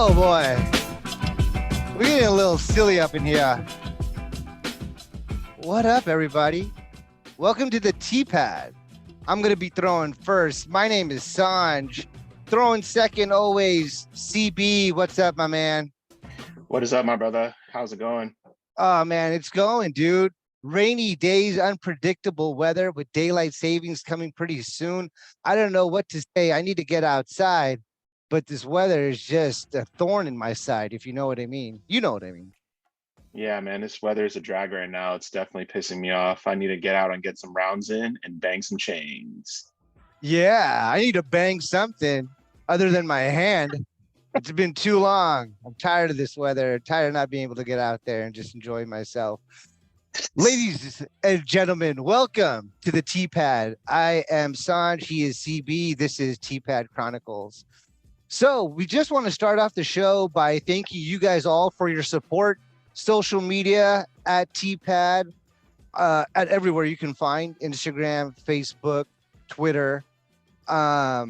Oh boy, we're getting a little silly up in here. What up, everybody? Welcome to the T-Pad. I'm gonna be throwing first. My name is Sanj. Throwing second, always CB. What's up, my man? What is up, my brother? How's it going? Oh man, it's going, dude. Rainy days, unpredictable weather with daylight savings coming pretty soon. I don't know what to say. I need to get outside, but this weather is just a thorn in my side, if you know what I mean. You know what I mean. Yeah, man, this weather is a drag right now. It's definitely pissing me off. I need to get out and get some rounds in and bang some chains. Yeah, I need to bang something other than my hand. It's been too long. I'm tired of this weather, tired of not being able to get out there and just enjoy myself. Ladies and gentlemen, welcome to the T-Pad. I am Sanj, he is CB, this is T-Pad Chronicles. So we just want to start off the show by thanking you guys all for your support. Social media at T-Pad, at everywhere you can find, Instagram, Facebook, Twitter, at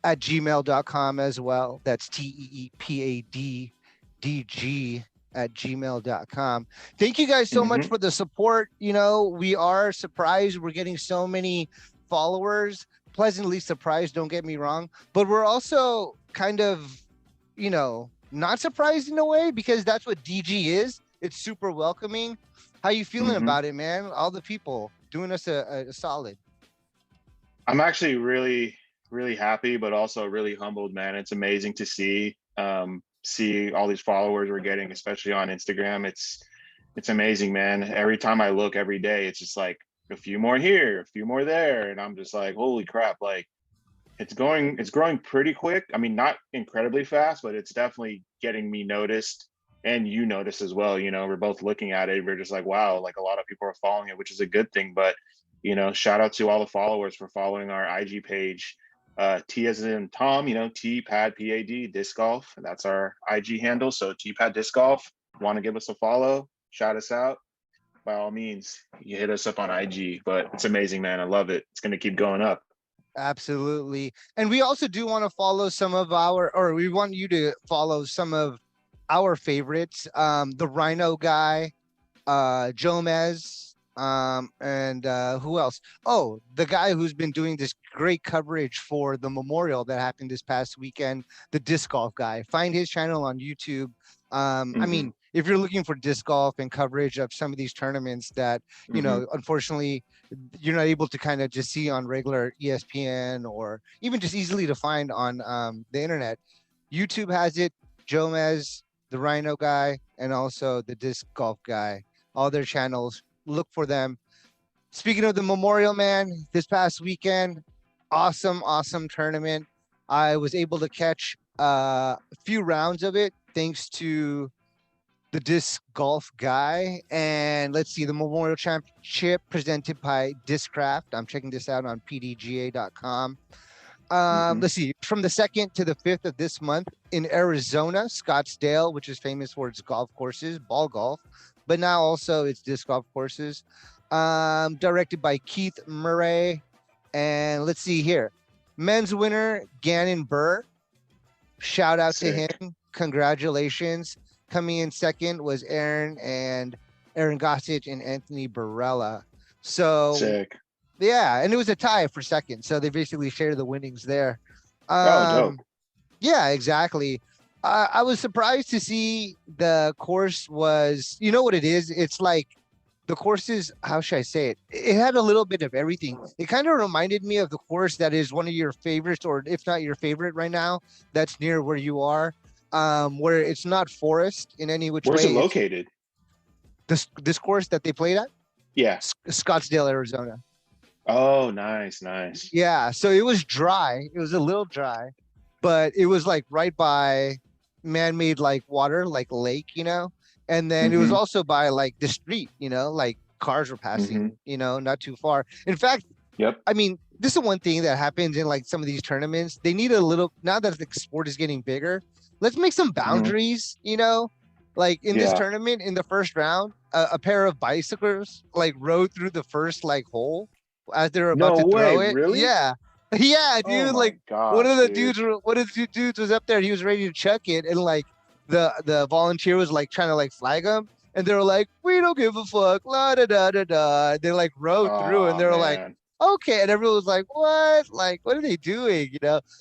gmail.com as well. That's TEEPADDG at gmail.com. Thank you guys so much for the support. You know, we are surprised we're getting so many followers, pleasantly surprised, don't get me wrong, but we're also kind of, you know, not surprised in a way, because that's what DG is. It's super welcoming. How you feeling about it, man? All the people doing us a solid. I'm actually really happy, but also really humbled, man. It's amazing to see all these followers we're getting, especially on Instagram. It's amazing, man. Every time I look every day, it's just like a few more here, a few more there, and I'm just like, holy crap! Like it's growing pretty quick. I mean, not incredibly fast, but it's definitely getting me noticed, and you notice as well. You know, we're both looking at it. We're just like, wow, like a lot of people are following it, which is a good thing. But you know, shout out to all the followers for following our IG page. T as in Tom, you know, T-Pad PAD Disc Golf. That's our IG handle. So T-Pad Disc Golf. Want to give us a follow? Shout us out. By all means, you hit us up on IG. But it's amazing, man. I love it. It's gonna keep going up. Absolutely. And we also do want to follow some of or we want you to follow some of our favorites. The Rhino guy, Jomez, and who else? Oh, the guy who's been doing this great coverage for the memorial that happened this past weekend, the disc golf guy. Find his channel on YouTube. I mean, if you're looking for disc golf and coverage of some of these tournaments that, you know, unfortunately, you're not able to kind of just see on regular ESPN or even just easily to find on the internet, YouTube has it. Jomez, the Rhino guy, and also the disc golf guy, all their channels. Look for them. Speaking of the memorial, man, this past weekend, awesome tournament. I was able to catch a few rounds of it thanks to the disc golf guy. And let's see, the Memorial Championship presented by Discraft. I'm checking this out on pdga.com. Let's see, from the 2nd to the 5th of this month in Arizona, Scottsdale, which is famous for its golf courses, ball golf, but now also it's disc golf courses. Directed by Keith Murray. And let's see here, men's winner, Gannon Burr. Shout out to him. Congratulations. Coming in second was Aaron Gossage and Anthony Barella. So sick. Yeah, and it was a tie for second. So they basically shared the winnings there. Dope. Yeah, exactly. I was surprised to see the course was, you know what it is? It's like the courses, how should I say it? It had a little bit of everything. It kind of reminded me of the course that is one of your favorites, or if not your favorite right now, that's near where you are. Where it's not forest in any which way. Where's it located? This course that they played at? Yeah. Scottsdale, Arizona. Oh, nice. Yeah, so it was dry. It was a little dry, but it was like right by man-made like water, like lake, you know? And then it was also by like the street, you know, like cars were passing, you know, not too far. In fact, I mean, this is one thing that happens in like some of these tournaments. They need a little, now that the sport is getting bigger, let's make some boundaries, you know, like in this tournament, in the first round, a pair of bicycles like rode through the first like hole as they were about to throw it. Really? Yeah, dude. Oh like gosh, one of the dudes was up there. He was ready to chuck it, and like the volunteer was like trying to like flag them, and they were like, "We don't give a fuck," la da da da da. They like rode through, and Oh they were like, man. "Okay," and everyone was like, "What? Like, what are they doing?"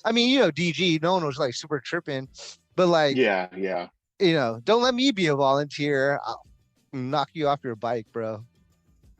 I mean, DG, no one was like super tripping, but like, Yeah, yeah. don't let me be a volunteer. I'll knock you off your bike, bro.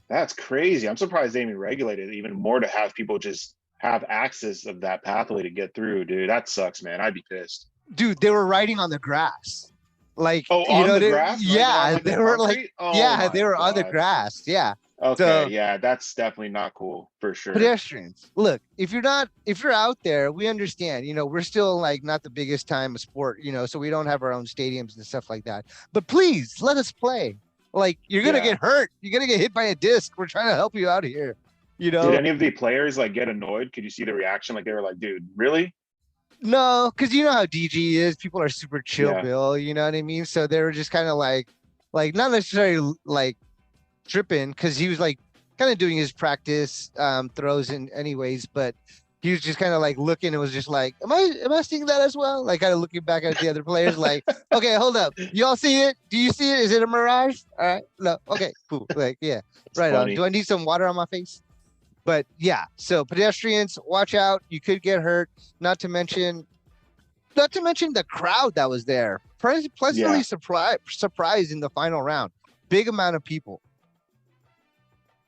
That's crazy. I'm surprised they even regulated it even more to have people just have access of that pathway to get through, dude. That sucks, man. I'd be pissed. Dude, they were riding on the grass. Like, Oh, on the grass, not even on yeah, like the they were like, concrete? Oh yeah, they my were on the God. grass. Yeah. Okay, So yeah, that's definitely not cool for sure. pedestrians, look, if you're out there, we understand, we're still like not the biggest time of sport, so we don't have our own stadiums and stuff like that. But please let us play. Like, you're gonna Yeah. get hurt. You're gonna get hit by a disc. We're trying to help you out here. You Did know, any of the players like get annoyed? Could you see the reaction? Like they were like, dude, really? No, because you know how DG is. People are super chill, Yeah. Bill. You know what I mean? So they were just kind of like not necessarily like tripping, because he was like kind of doing his practice throws in anyways, but he was just kind of like looking and was just like, am I seeing that as well? Like kind of looking back at the other players, like, okay, hold up, y'all see it? Do you see it? Is it a mirage? All right, no, okay, cool. Like, yeah, It's right on. Do funny. I need some water on my face? But yeah, so pedestrians, watch out. You could get hurt. Not to mention, the crowd that was there. Pleasantly Yeah. surprised in the final round. Big amount of people.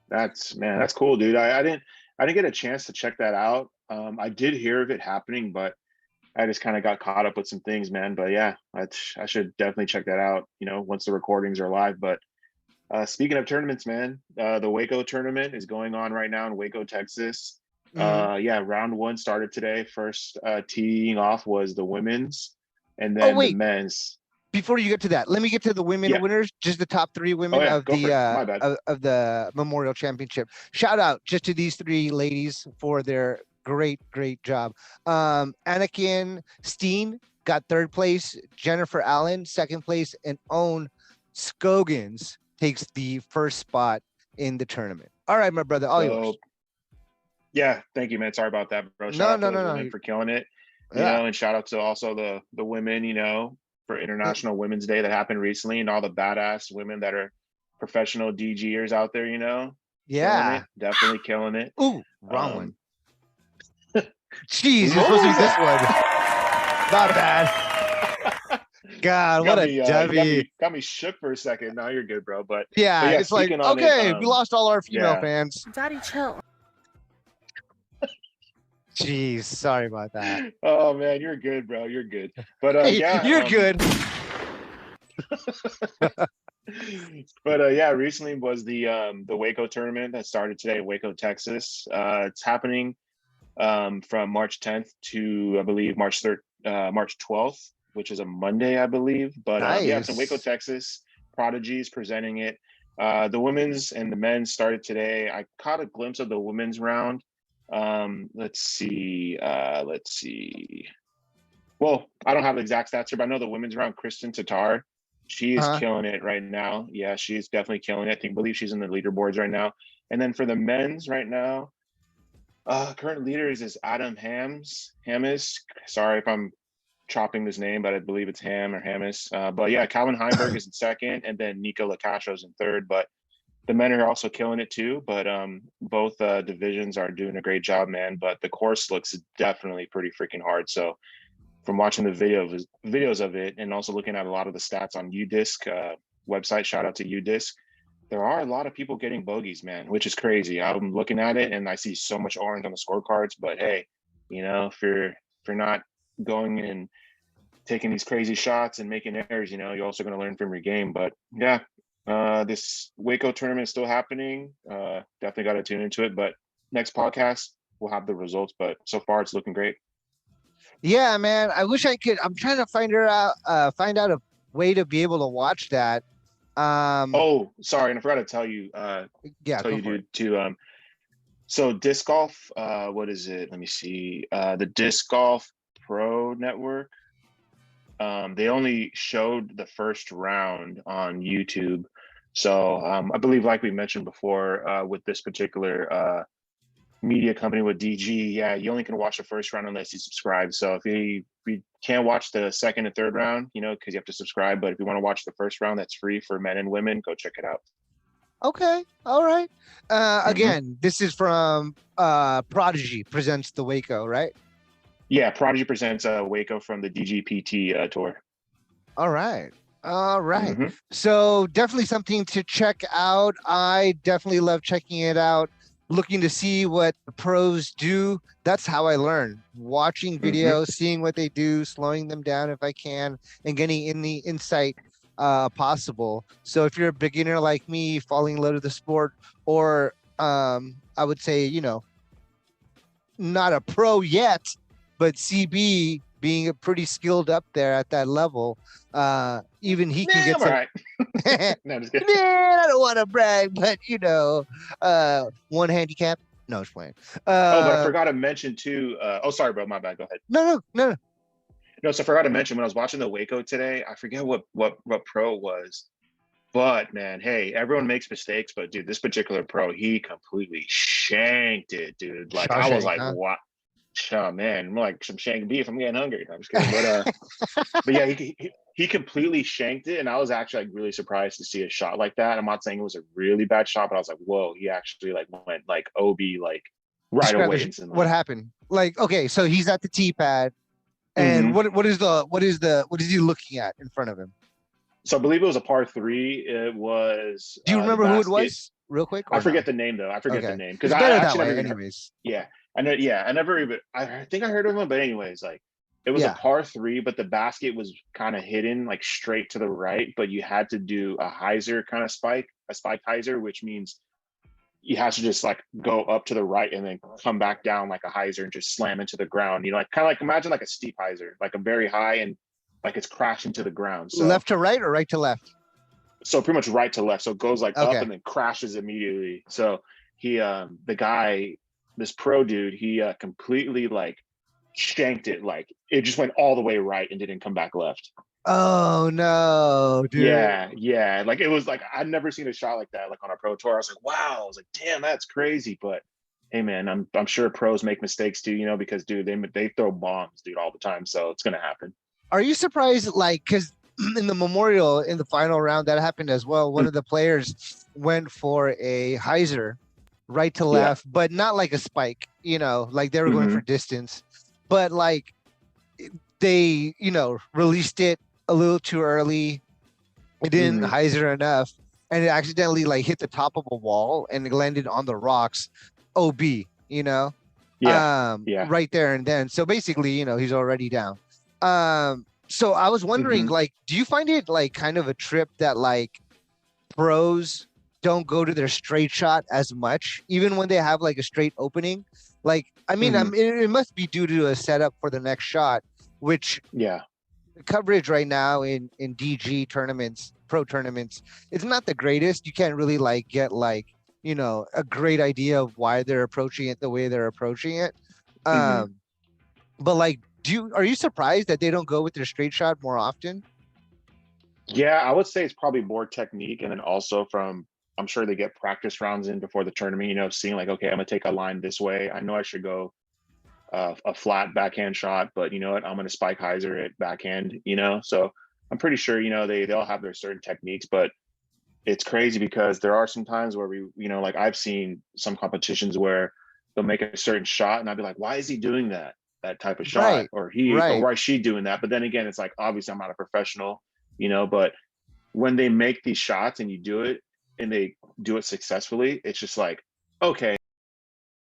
That's cool, dude. I didn't get a chance to check that out. I did hear of it happening, but I just kind of got caught up with some things, man. But yeah, I should definitely check that out, once the recordings are live. But speaking of tournaments, man, the Waco tournament is going on right now in Waco, Texas. Mhm. Yeah, round one started today. First teeing off was the women's, and Oh then the wait, men's. before you get to that, let me get to the women Yeah. winners. Just the top three Oh women yeah, of go for the it. My bad. of the Memorial Championship. Shout out just to these three ladies for their great job. Anakin Steen got third place. Jennifer Allen second place, and Owen Scogins takes the first spot in the tournament. All right, my brother, all yours. So yeah, thank you, man. Sorry about that, bro. Shout No, out to no, those no, women no. for killing it, Yeah. and shout out to also the women, for International Women's Day that happened recently, and all the badass women that are professional DGers out there, killing Yeah. it, definitely killing it. Ooh, wrong one. Um, Jeez, you're what supposed to was be this one. that? My bad. God, what a You got dummy. me shook for a second. Now you're good, bro. But Yeah, yeah, it's like, speaking on it, okay, we lost all our female yeah. fans. Daddy, chill. Jeez, sorry about that. Oh man, you're good, bro. You're good. But Hey, yeah, you're good. but yeah, recently was the Waco tournament that started today in Waco, Texas. It's happening from March 10th to I believe March 12th, which is a Monday, I believe. But yeah, it's in Waco, Nice. Texas. Prodigy's presenting it. The women's and the men's started today. I caught a glimpse of the women's round. Let's see. Well, I don't have the exact stats here, but I know the women's round, Kristen Tatar, she is Huh? killing it right now. Yeah, she's definitely killing it. I believe she's in the leaderboards right now. And then for the men's right now, current leaders is Adam Hammis. Sorry if I'm chopping this name, but I believe it's Ham or Hammis. But yeah, Calvin Heinberg is in second, and then Nico Lacastro is in third. But the men are also killing it too. But both divisions are doing a great job, man. But the course looks definitely pretty freaking hard. So from watching the videos of it, and also looking at a lot of the stats on UDisc website, shout out to UDisc, there are a lot of people getting bogeys, man, which is crazy. I'm looking at it and I see so much orange on the scorecards. But hey, if you're not going and taking these crazy shots and making errors, you're also going to learn from your game. But yeah, this Waco tournament is still happening. Definitely got to tune into it. But next podcast we'll have the results. But so far it's looking great. Yeah, man. I wish I could. I'm trying to find out a way to be able to watch that. Oh, sorry, and I forgot to tell you, Yeah, go for it. dude, to so disc golf, what is it? Let me see. The Disc Golf Pro Network. They only showed the first round on YouTube. So I believe, like we mentioned before, with this particular media company with DG, yeah, you only can watch the first round unless you subscribe. So if you can't watch the second and third round, you know, because you have to subscribe. But if you want to watch the first round, that's free for men and women. Go check it out. Okay, all right. Mhm. Again, this is from Prodigy presents the Waco, right? Yeah, Prodigy presents Waco from the DGPT tour. All right. All right. Mhm. So definitely something to check out. I definitely love checking it out, looking to see what the pros do. That's how I learn. Watching Mhm. videos, seeing what they do, slowing them down if I can, and getting any insight possible. So if you're a beginner like me, falling in love with the sport, or I would say, not a pro yet, but CB being a pretty skilled up there at that level, even he can get I'm some. all right. No, just kidding. Man, I don't want to brag, but one handicap. No, it's playing. Oh, but I forgot to mention too. Oh, sorry, bro. My bad. Go ahead. No. No, so I forgot to mention when I was watching the Waco today. I forget what pro it was, but man, hey, everyone makes mistakes. But dude, this particular pro, he completely shanked it, dude. Like I was Shawshank, like, huh? what? Oh man, I'm like some shank beef. I'm getting hungry. No, I'm just kidding. But yeah, he completely shanked it, and I was actually like really surprised to see a shot like that. I'm not saying it was a really bad shot, but I was like, whoa, he actually like went like OB like right Describe away what instantly. happened. Like, okay, so he's at the T-Pad, and Hmm. what is he looking at in front of him? So I believe it was a par three. It was Do you the remember who it basket. was, real quick, I or no? forget the name though. I forget the Okay, name because it's I better that actually never way, even heard. anyways. Yeah, I know. Yeah, I never even. I think I heard of him, but anyways, like it was a Yeah. par three, but the basket was kind of hidden, like straight to the right. But you had to do a heizer kind of spike, a spike heizer, which means you have to just like go up to the right and then come back down like a heizer and just slam into the ground. You know, like kind of like imagine like a steep heizer, like a very high and like it's crashing to the ground. So Left to right or right to left? pretty much right to left. So it goes like up Okay. and then crashes immediately. So he the guy, this pro dude, he completely like shanked it. Like it just went all the way right and didn't come back left. Oh no, dude. Yeah. Like it was like I'd never seen a shot like that, like on a pro tour. I was like, wow, I was like, damn, that's crazy. But hey man, I'm sure pros make mistakes too, you know, because dude, they throw bombs, dude, all the time. So it's gonna happen. Are you surprised, like, because in the Memorial, in the final round, that happened as well. One of the players went for a heizer, right to Yeah. left, but not like a spike, like they were going for Hmm. distance. But like they, released it a little too early. It didn't Hmm. heizer enough, and it accidentally like hit the top of a wall and it landed on the rocks. OB, Yeah. Yeah. right there and then. So basically, he's already down. So I was wondering, Hmm. like, do you find it like kind of a trip that like pros don't go to their straight shot as much, even when they have like a straight opening? Like, I mean, Hmm. it must be due to a setup for the next shot, which Yeah. the coverage right now in DG tournaments, pro tournaments, it's not the greatest. You can't really like get like, a great idea of why they're approaching it the way they're approaching it. Hmm. Um, but like, are you surprised that they don't go with their straight shot more often? Yeah, I would say it's probably more technique, and then also from I'm sure they get practice rounds in before the tournament. You know, seeing like, okay, I'm gonna take a line this way. I know I should go a flat backhand shot, but you know what, I'm gonna spike hyzer it backhand. You know, so I'm pretty sure they all have their certain techniques, but it's crazy because there are some times where like I've seen some competitions where they'll make a certain shot, and I'd be like, why is he doing that type of shot, Right, or he or right. why is she doing that? But then again, it's like obviously I'm not a professional, but when they make these shots and you do it and they do it successfully, it's just like, okay,